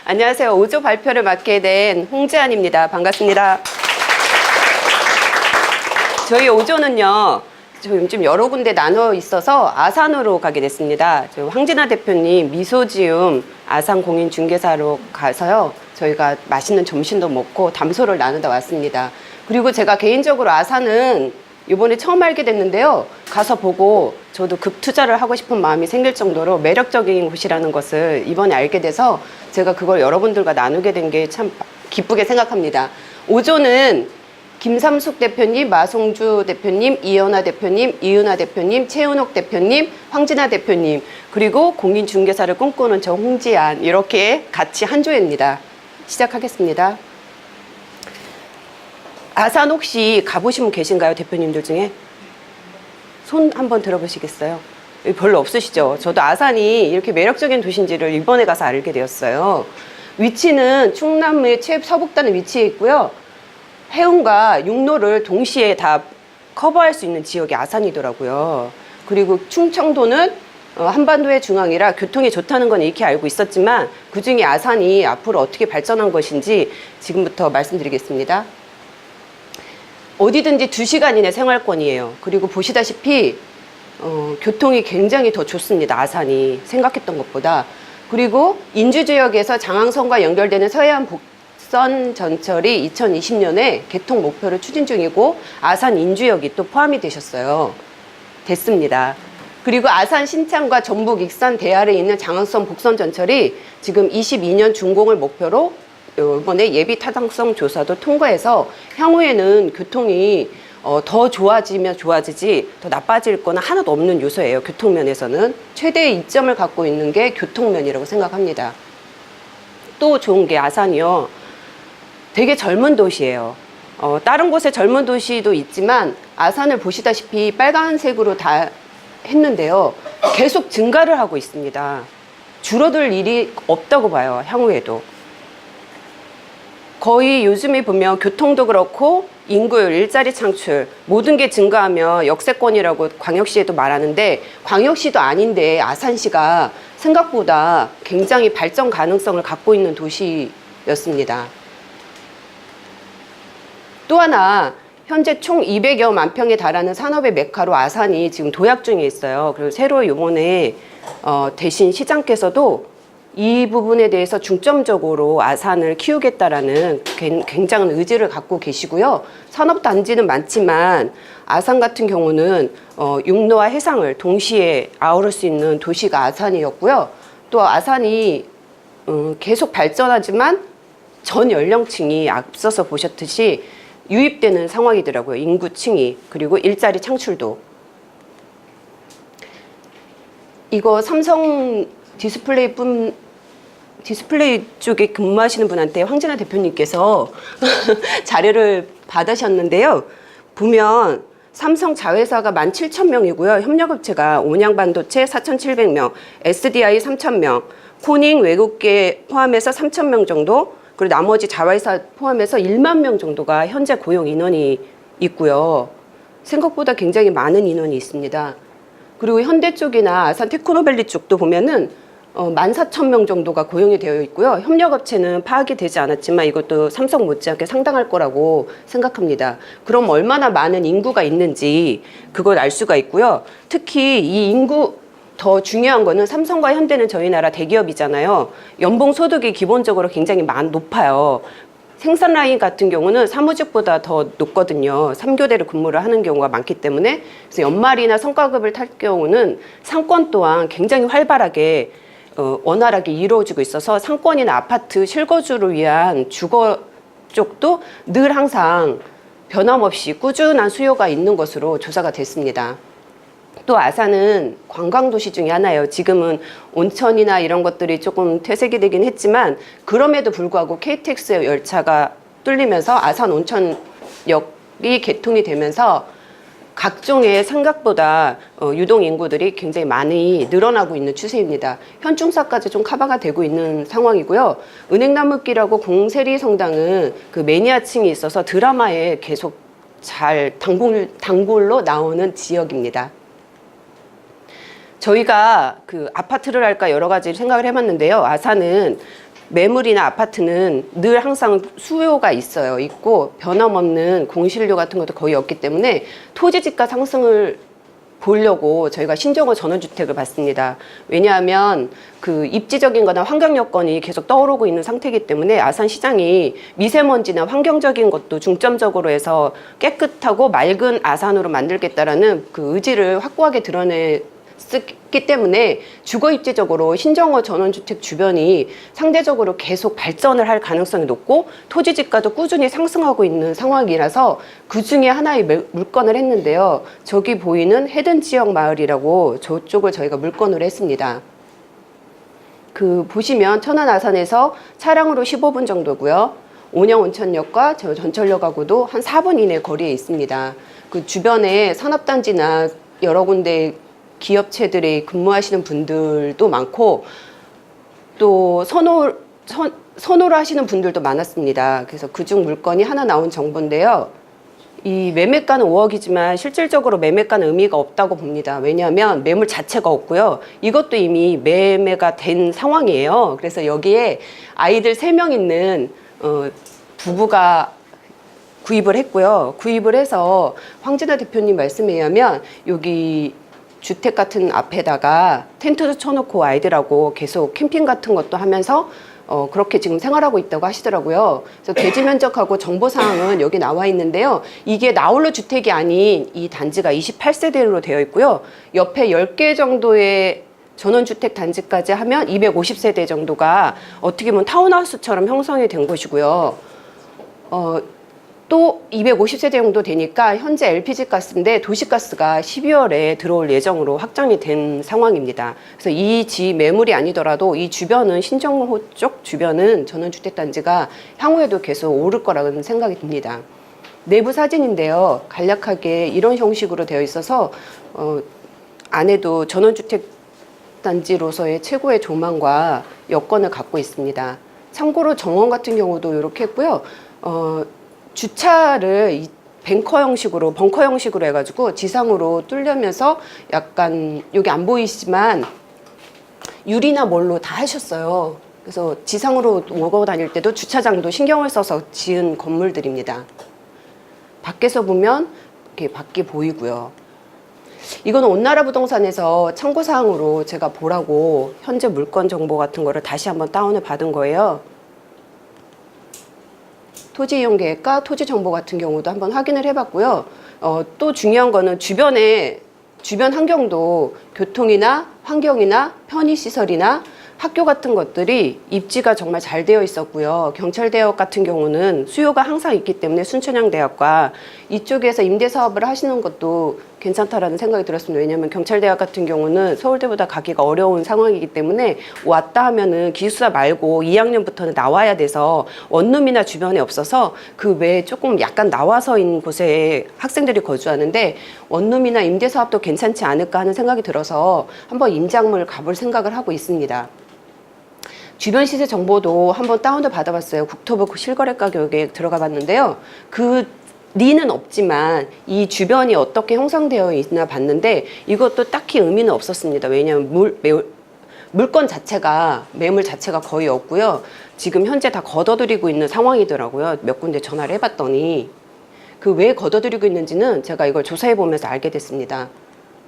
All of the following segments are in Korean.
안녕하세요. 5조 발표를 맡게 된 홍지안입니다. 반갑습니다. 저희 5조는요, 좀 여러 군데 나눠 있어서 아산으로 가게 됐습니다. 황진아 대표님 미소지움 아산공인중개사로 가서요, 저희가 맛있는 점심도 먹고 담소를 나누다 왔습니다. 그리고 제가 개인적으로 아산은 이번에 처음 알게 됐는데요. 가서 보고 저도 급투자를 하고 싶은 마음이 생길 정도로 매력적인 곳이라는 것을 이번에 알게 돼서 제가 그걸 여러분들과 나누게 된 게 참 기쁘게 생각합니다. 5조는 김삼숙 대표님, 마송주 대표님, 이연아 대표님, 이은하 대표님, 최은옥 대표님, 황진아 대표님, 그리고 공인중개사를 꿈꾸는 저 홍지안, 이렇게 같이 한 조입니다. 시작하겠습니다. 아산 혹시 가보신 분 계신가요? 대표님들 중에? 손 한번 들어보시겠어요? 별로 없으시죠? 저도 아산이 이렇게 매력적인 도시인지를 이번에 가서 알게 되었어요. 위치는 충남의 최서북단에 위치해 있고요. 해운과 육로를 동시에 다 커버할 수 있는 지역이 아산이더라고요. 그리고 충청도는 한반도의 중앙이라 교통이 좋다는 건 익히 알고 있었지만 그중에 아산이 앞으로 어떻게 발전한 것인지 지금부터 말씀드리겠습니다. 어디든지 2시간 이내 생활권이에요. 그리고 보시다시피 교통이 굉장히 더 좋습니다. 아산이 생각했던 것보다. 그리고 인주지역에서 장항선과 연결되는 서해안 복선 전철이 2020년에 개통 목표를 추진 중이고 아산 인주역이 또 포함이 됐습니다. 그리고 아산 신창과 전북 익산 대하에 있는 장항선 복선 전철이 지금 22년 준공을 목표로 이번에 예비 타당성 조사도 통과해서 향후에는 교통이 더 좋아지면 좋아지지 더 나빠질 거는 하나도 없는 요소예요. 교통면에서는 최대의 이점을 갖고 있는 게 교통면이라고 생각합니다. 또 좋은 게 아산이요, 되게 젊은 도시예요. 다른 곳에 젊은 도시도 있지만 아산을 보시다시피 빨간색으로 다 했는데요, 계속 증가를 하고 있습니다. 줄어들 일이 없다고 봐요. 향후에도 거의 요즘에 보면 교통도 그렇고 인구율, 일자리 창출 모든 게 증가하면 역세권이라고 광역시에도 말하는데, 광역시도 아닌데 아산시가 생각보다 굉장히 발전 가능성을 갖고 있는 도시였습니다. 또 하나, 현재 총 200여만 평에 달하는 산업의 메카로 아산이 지금 도약 중에 있어요. 그리고 새로 이번에 대신 시장께서도 이 부분에 대해서 중점적으로 아산을 키우겠다라는 굉장한 의지를 갖고 계시고요. 산업단지는 많지만 아산 같은 경우는 육로와 해상을 동시에 아우를 수 있는 도시가 아산이었고요. 또 아산이 계속 발전하지만 전 연령층이 앞서서 보셨듯이 유입되는 상황이더라고요. 인구층이. 그리고 일자리 창출도. 이거 삼성 디스플레이 쪽에 근무하시는 분한테 황진아 대표님께서 자료를 받으셨는데요. 보면 삼성 자회사가 17,000명이고요. 협력업체가 온양반도체 4,700명, SDI 3,000명, 코닝 외국계 포함해서 3,000명 정도, 그리고 나머지 자회사 포함해서 1만 명 정도가 현재 고용 인원이 있고요. 생각보다 굉장히 많은 인원이 있습니다. 그리고 현대 쪽이나 아산 테크노밸리 쪽도 보면은 14,000명 정도가 고용이 되어 있고요. 협력업체는 파악이 되지 않았지만 이것도 삼성 못지않게 상당할 거라고 생각합니다. 그럼 얼마나 많은 인구가 있는지 그걸 알 수가 있고요. 특히 이 인구, 더 중요한 거는 삼성과 현대는 저희 나라 대기업이잖아요. 연봉 소득이 기본적으로 굉장히 높아요. 생산 라인 같은 경우는 사무직보다 더 높거든요. 3교대로 근무를 하는 경우가 많기 때문에. 그래서 연말이나 성과급을 탈 경우는 상권 또한 굉장히 활발하게 원활하게 이루어지고 있어서 상권이나 아파트 실거주를 위한 주거 쪽도 늘 항상 변함없이 꾸준한 수요가 있는 것으로 조사가 됐습니다. 또 아산은 관광도시 중에 하나예요. 지금은 온천이나 이런 것들이 조금 퇴색이 되긴 했지만 그럼에도 불구하고 KTX 열차가 뚫리면서 아산 온천역이 개통이 되면서 각종의 생각보다 유동 인구들이 굉장히 많이 늘어나고 있는 추세입니다. 현충사까지 좀 커버가 되고 있는 상황이고요. 은행나무길하고 공세리 성당은 그 매니아층이 있어서 드라마에 계속 잘 단골로 나오는 지역입니다. 저희가 그 아파트를 할까 여러 가지 생각을 해봤는데요. 아산은 매물이나 아파트는 늘 항상 수요가 있고 변함없는 공실료 같은 것도 거의 없기 때문에 토지지가 상승을 보려고 저희가 신정호 전원주택을 봤습니다. 왜냐하면 그 입지적인 거나 환경 여건이 계속 떠오르고 있는 상태이기 때문에 아산 시장이 미세먼지나 환경적인 것도 중점적으로 해서 깨끗하고 맑은 아산으로 만들겠다라는 그 의지를 확고하게 드러냈기 때문에 주거 입지적으로 신정호 전원주택 주변이 상대적으로 계속 발전을 할 가능성이 높고 토지지가도 꾸준히 상승하고 있는 상황이라서 그 중에 하나의 물건을 했는데요. 저기 보이는 헤든 지역 마을이라고 저쪽을 저희가 물건을 했습니다. 그 보시면 천안 아산에서 차량으로 15분 정도고요. 온영 온천역과 저 전철역하고도 한 4분 이내 거리에 있습니다. 그 주변에 산업단지나 여러 군데 기업체들이 근무하시는 분들도 많고 또 선호를 하시는 분들도 많았습니다. 그래서 그중 물건이 하나 나온 정보인데요. 이 매매가는 5억이지만 실질적으로 매매가는 의미가 없다고 봅니다. 왜냐하면 매물 자체가 없고요. 이것도 이미 매매가 된 상황이에요. 그래서 여기에 아이들 3명 있는 부부가 구입을 했고요. 구입을 해서 황진아 대표님 말씀에 의하면 여기 주택 같은 앞에다가 텐트도 쳐놓고 아이들하고 계속 캠핑 같은 것도 하면서 그렇게 지금 생활하고 있다고 하시더라고요. 그래서 대지 면적하고 정보사항은 여기 나와 있는데요. 이게 나홀로 주택이 아닌 이 단지가 28세대로 되어 있고요. 옆에 10개 정도의 전원주택 단지까지 하면 250세대 정도가 어떻게 보면 타운하우스처럼 형성이 된 곳이고요. 또 250세대 정도 되니까 현재 LPG 가스인데 도시가스가 12월에 들어올 예정으로 확정이 된 상황입니다. 그래서 이 지 매물이 아니더라도 이 주변은 신정호 쪽 주변은 전원주택단지가 향후에도 계속 오를 거라는 생각이 듭니다. 내부 사진인데요. 간략하게 이런 형식으로 되어 있어서 안에도 전원주택단지로서의 최고의 조망과 여건을 갖고 있습니다. 참고로 정원 같은 경우도 이렇게 했고요. 주차를 벙커 형식으로 해가지고 지상으로 뚫려면서 약간 여기 안 보이시지만 유리나 뭘로 다 하셨어요. 그래서 지상으로 오고 다닐 때도 주차장도 신경을 써서 지은 건물들입니다. 밖에서 보면 이렇게 밖이 보이고요. 이건 온나라 부동산에서 참고사항으로 제가 보라고 현재 물건 정보 같은 거를 다시 한번 다운을 받은 거예요. 토지 이용 계획과 토지 정보 같은 경우도 한번 확인을 해봤고요. 또 중요한 거는 주변 환경도 교통이나 환경이나 편의시설이나 학교 같은 것들이 입지가 정말 잘 되어 있었고요. 경찰대학 같은 경우는 수요가 항상 있기 때문에 순천향대학과 이쪽에서 임대사업을 하시는 것도 괜찮다라는 생각이 들었습니다. 왜냐하면 경찰대학 같은 경우는 서울대보다 가기가 어려운 상황이기 때문에 왔다 하면은 기숙사 말고 2학년부터는 나와야 돼서 원룸이나 주변에 없어서 그 외에 조금 약간 나와서 있는 곳에 학생들이 거주하는데 원룸이나 임대사업도 괜찮지 않을까 하는 생각이 들어서 한번 임장물 가볼 생각을 하고 있습니다. 주변 시세 정보도 한번 다운도 받아봤어요. 국토부 실거래 가격에 들어가 봤는데요. 그 리는 없지만 이 주변이 어떻게 형성되어 있나 봤는데 이것도 딱히 의미는 없었습니다. 왜냐하면 물건 자체가 매물 자체가 거의 없고요. 지금 현재 다 걷어들이고 있는 상황이더라고요. 몇 군데 전화를 해봤더니 그 왜 걷어들이고 있는지는 제가 이걸 조사해 보면서 알게 됐습니다.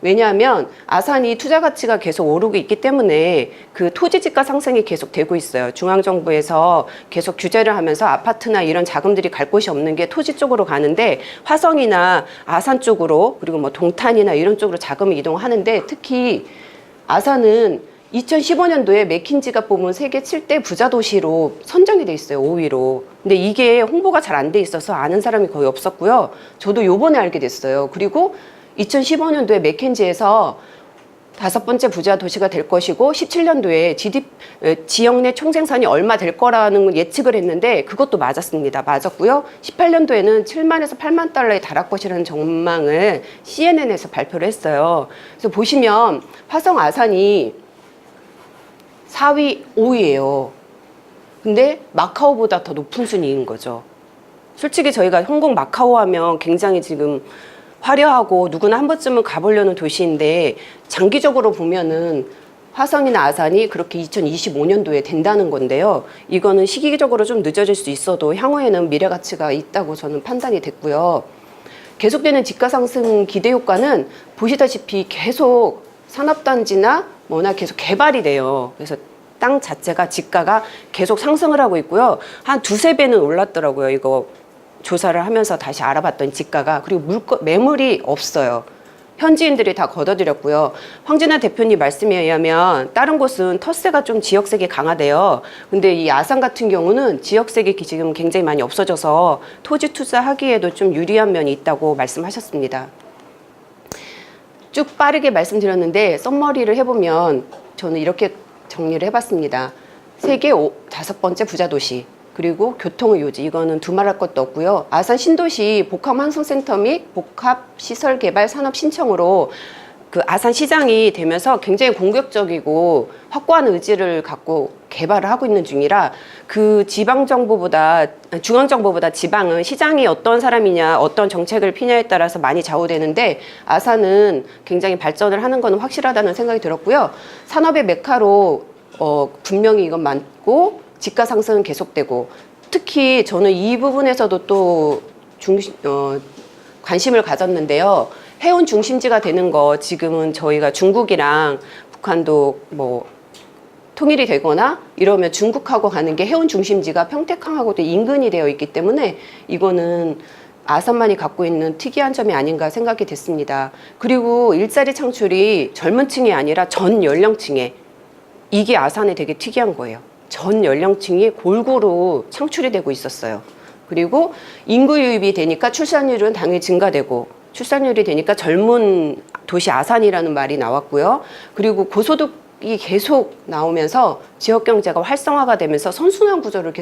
왜냐하면 아산이 투자 가치가 계속 오르고 있기 때문에 그 토지지가 상승이 계속 되고 있어요. 중앙정부에서 계속 규제를 하면서 아파트나 이런 자금들이 갈 곳이 없는 게 토지 쪽으로 가는데 화성이나 아산 쪽으로 그리고 뭐 동탄이나 이런 쪽으로 자금이 이동하는데 특히 아산은 2015년도에 맥킨지가 뽑은 세계 7대 부자 도시로 선정이 돼 있어요. 5위로. 근데 이게 홍보가 잘 안 돼 있어서 아는 사람이 거의 없었고요. 저도 요번에 알게 됐어요. 그리고 2015년도에 맥켄지에서 5번째 부자 도시가 될 것이고 17년도에 지역 내 총생산이 얼마 될 거라는 예측을 했는데 그것도 맞았습니다. 맞았고요. 18년도에는 7만에서 8만 달러에 달할 것이라는 전망을 CNN에서 발표를 했어요. 그래서 보시면 화성 아산이 4위, 5위예요. 근데 마카오보다 더 높은 순위인 거죠. 솔직히 저희가 홍콩 마카오 하면 굉장히 지금 화려하고 누구나 한 번쯤은 가보려는 도시인데 장기적으로 보면은 화성이나 아산이 그렇게 2025년도에 된다는 건데요. 이거는 시기적으로 좀 늦어질 수 있어도 향후에는 미래 가치가 있다고 저는 판단이 됐고요. 계속되는 집가 상승 기대 효과는 보시다시피 계속 산업단지나 뭐나 계속 개발이 돼요. 그래서 땅 자체가 집가가 계속 상승을 하고 있고요. 한 두세 배는 올랐더라고요. 이거 조사를 하면서 다시 알아봤더니 집가가. 그리고 매물이 없어요. 현지인들이 다 걷어들였고요. 황진아 대표님 말씀에 의하면 다른 곳은 터세가 좀 지역색이 강하대요. 근데 이 아산 같은 경우는 지역색이 지금 굉장히 많이 없어져서 토지 투자하기에도 좀 유리한 면이 있다고 말씀하셨습니다. 쭉 빠르게 말씀드렸는데 썸머리를 해보면 저는 이렇게 정리를 해봤습니다. 세계 5번째 부자 도시, 그리고 교통의 요지, 이거는 두말할 것도 없고요. 아산 신도시 복합환승센터 및 복합시설개발 산업 신청으로 그 아산 시장이 되면서 굉장히 공격적이고 확고한 의지를 갖고 개발을 하고 있는 중이라 그 중앙정부보다 지방은 시장이 어떤 사람이냐, 어떤 정책을 피냐에 따라서 많이 좌우되는데 아산은 굉장히 발전을 하는 것은 확실하다는 생각이 들었고요. 산업의 메카로 분명히 이건 많고 집가 상승은 계속되고, 특히 저는 이 부분에서도 또 관심을 가졌는데요. 해운 중심지가 되는 거, 지금은 저희가 중국이랑 북한도 뭐 통일이 되거나 이러면 중국하고 가는 게 해운 중심지가 평택항하고도 인근이 되어 있기 때문에 이거는 아산만이 갖고 있는 특이한 점이 아닌가 생각이 됐습니다. 그리고 일자리 창출이 젊은 층이 아니라 전 연령층에, 이게 아산에 되게 특이한 거예요. 전 연령층이 골고루 창출이 되고 있었어요. 그리고 인구 유입이 되니까 출산율은 당연히 증가되고, 출산율이 되니까 젊은 도시 아산이라는 말이 나왔고요. 그리고 고소득이 계속 나오면서 지역 경제가 활성화가 되면서 선순환 구조가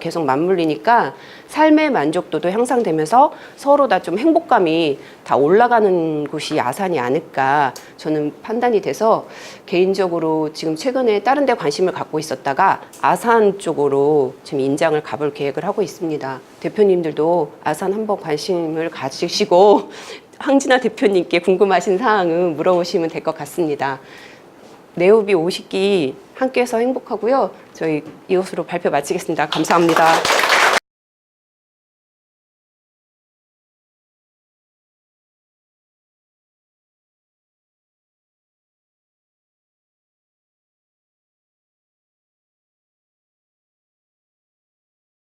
계속 맞물리니까 삶의 만족도도 향상되면서 서로 다 좀 행복감이 다 올라가는 곳이 아산이 아닐까 저는 판단이 돼서, 개인적으로 지금 최근에 다른 데 관심을 갖고 있었다가 아산 쪽으로 지금 인장을 가볼 계획을 하고 있습니다. 대표님들도 아산 한번 관심을 가지시고 황진아 대표님께 궁금하신 사항은 물어보시면 될 것 같습니다. 네오비 50기 함께해서 행복하고요. 저희 이것으로 발표 마치겠습니다. 감사합니다.